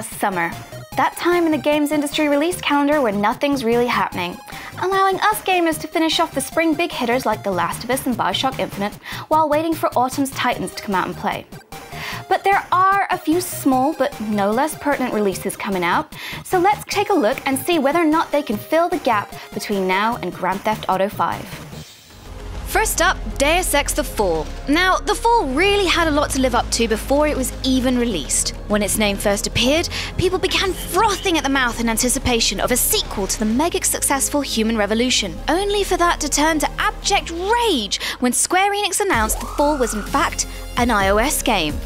as summer. That time in the games industry release calendar where nothing's really happening, allowing us gamers to finish off the spring big hitters like The Last of Us and Bioshock Infinite while waiting for autumn's titans to come out and play. But there are a few small but no less pertinent releases coming out, so let's take a look and see whether or not they can fill the gap between now and Grand Theft Auto 5. First up, Deus Ex The Fall. Now, The Fall really had a lot to live up to before it was even released. When its name first appeared, people began frothing at the mouth in anticipation of a sequel to the mega successful Human Revolution, only for that to turn to abject rage when Square Enix announced The Fall was in fact an iOS game.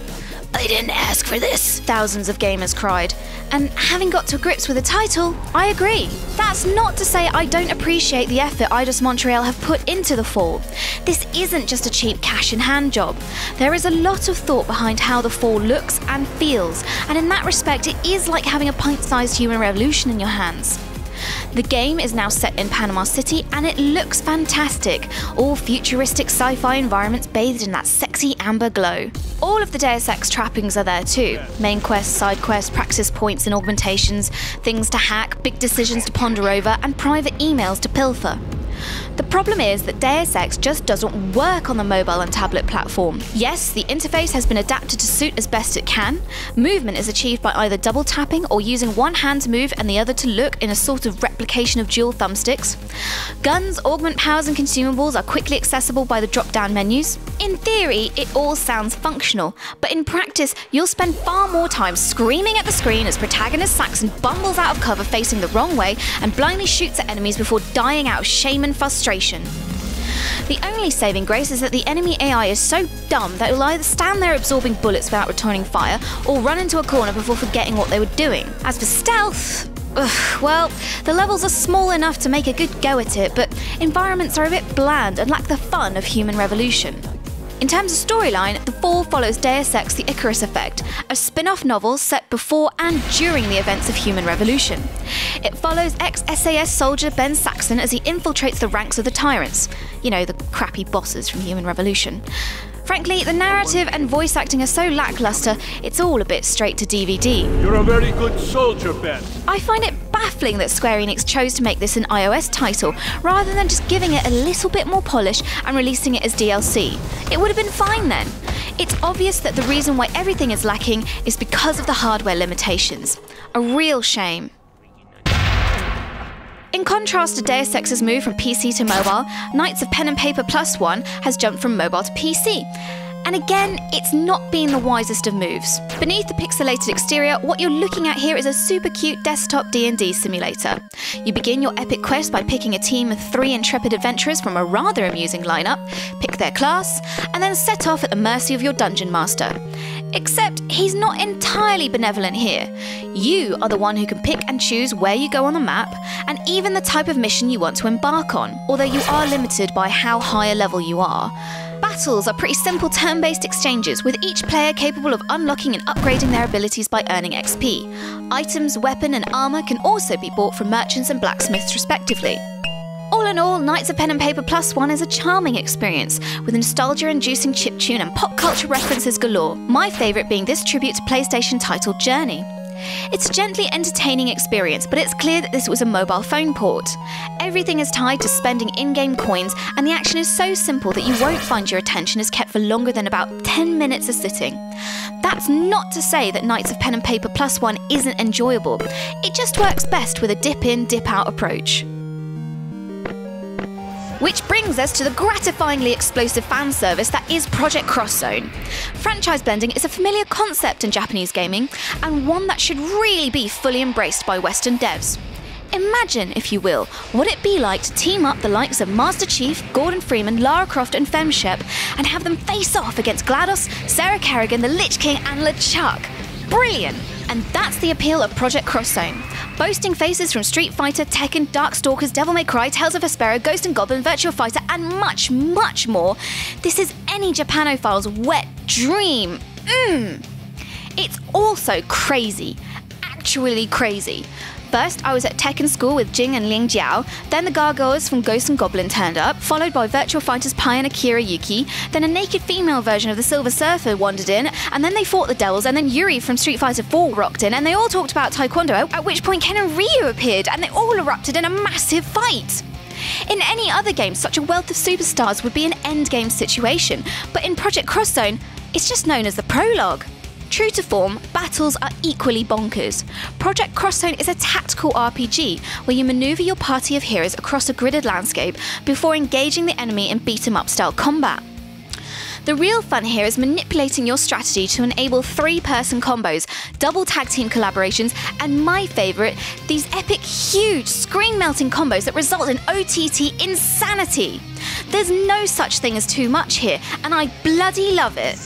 "I didn't ask for this," thousands of gamers cried. And having got to grips with the title, I agree. That's not to say I don't appreciate the effort Eidos Montreal have put into The Fall. This isn't just a cheap cash-in-hand job. There is a lot of thought behind how The Fall looks and feels, and in that respect it is like having a pint-sized Human Revolution in your hands. The game is now set in Panama City and it looks fantastic, all futuristic sci-fi environments bathed in that sexy amber glow. All of the Deus Ex trappings are there too. Main quests, side quests, practice points and augmentations, things to hack, big decisions to ponder over, and private emails to pilfer. The problem is that Deus Ex just doesn't work on the mobile and tablet platform. Yes, the interface has been adapted to suit as best it can. Movement is achieved by either double tapping or using one hand to move and the other to look in a sort of replication of dual thumbsticks. Guns, augment powers and consumables are quickly accessible by the drop-down menus. In theory, it all sounds functional, but in practice, you'll spend far more time screaming at the screen as protagonist Saxon bumbles out of cover facing the wrong way and blindly shoots at enemies before dying out of shame and frustration. The only saving grace is that the enemy AI is so dumb that it'll either stand there absorbing bullets without returning fire or run into a corner before forgetting what they were doing. As for stealth, well, the levels are small enough to make a good go at it, but environments are a bit bland and lack the fun of Human Revolution. In terms of storyline, The Fall follows Deus Ex The Icarus Effect, a spin-off novel set before and during the events of Human Revolution. It follows ex-SAS soldier Ben Saxon as he infiltrates the ranks of the tyrants. You know, the crappy bosses from Human Revolution. Frankly, the narrative and voice acting are so lackluster, it's all a bit straight to DVD. You're a very good soldier, Ben. I find it baffling that Square Enix chose to make this an iOS title, rather than just giving it a little bit more polish and releasing it as DLC. It would have been fine then. It's obvious that the reason why everything is lacking is because of the hardware limitations. A real shame. In contrast to Deus Ex's move from PC to mobile, Knights of Pen&Paper Plus One has jumped from mobile to PC. And again, it's not been the wisest of moves. Beneath the pixelated exterior, what you're looking at here is a super cute desktop D&D simulator. You begin your epic quest by picking a team of 3 intrepid adventurers from a rather amusing lineup, pick their class, and then set off at the mercy of your dungeon master. Except he's not entirely benevolent here. You are the one who can pick and choose where you go on the map, and even the type of mission you want to embark on, although you are limited by how high a level you are. Battles are pretty simple turn-based exchanges, with each player capable of unlocking and upgrading their abilities by earning XP. Items, weapon and armour can also be bought from merchants and blacksmiths respectively. All in all, Knights of Pen&Paper Plus One is a charming experience, with nostalgia-inducing chiptune and pop culture references galore, my favourite being this tribute to PlayStation title Journey. It's a gently entertaining experience, but it's clear that this was a mobile phone port. Everything is tied to spending in-game coins, and the action is so simple that you won't find your attention is kept for longer than about 10 minutes a sitting. That's not to say that Knights of Pen&Paper Plus One isn't enjoyable. It just works best with a dip-in, dip-out approach. Which brings us to the gratifyingly explosive fan service that is Project Crosstone. Franchise blending is a familiar concept in Japanese gaming, and one that should really be fully embraced by Western devs. Imagine, if you will, what it'd be like to team up the likes of Master Chief, Gordon Freeman, Lara Croft and Femshep, and have them face off against GLaDOS, Sarah Kerrigan, the Lich King and LeChuck. Brilliant! And that's the appeal of Project Crosstone. Boasting faces from Street Fighter, Tekken, Darkstalkers, Devil May Cry, Tales of Vesperia, Ghost and Goblin, Virtua Fighter, and much, much more, this is any Japanophile's wet dream. It's also crazy. Actually crazy. First, I was at Tekken school with Jing and Ling Jiao, then the gargoyles from Ghost and Goblin turned up, followed by Virtual Fighters Pai and Akira Yuki, then a naked female version of the Silver Surfer wandered in, and then they fought the Devils, and then Yuri from Street Fighter 4 rocked in, and they all talked about Taekwondo, at which point Ken and Ryu appeared, and they all erupted in a massive fight. In any other game, such a wealth of superstars would be an endgame situation, but in Project Crosstone, it's just known as the prologue. True to form, battles are equally bonkers. Project Crosstone is a tactical RPG where you maneuver your party of heroes across a gridded landscape before engaging the enemy in beat-em-up style combat. The real fun here is manipulating your strategy to enable 3-person combos, double tag team collaborations, and my favourite, these epic, huge, screen-melting combos that result in OTT insanity. There's no such thing as too much here, and I bloody love it.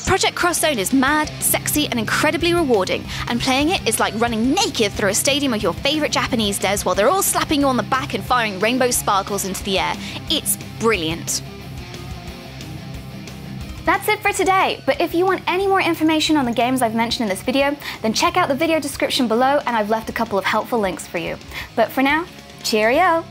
Project Crosstone is mad, sexy, and incredibly rewarding, and playing it is like running naked through a stadium of your favourite Japanese devs while they're all slapping you on the back and firing rainbow sparkles into the air. It's brilliant. That's it for today, but if you want any more information on the games I've mentioned in this video, then check out the video description below and I've left a couple of helpful links for you. But for now, cheerio!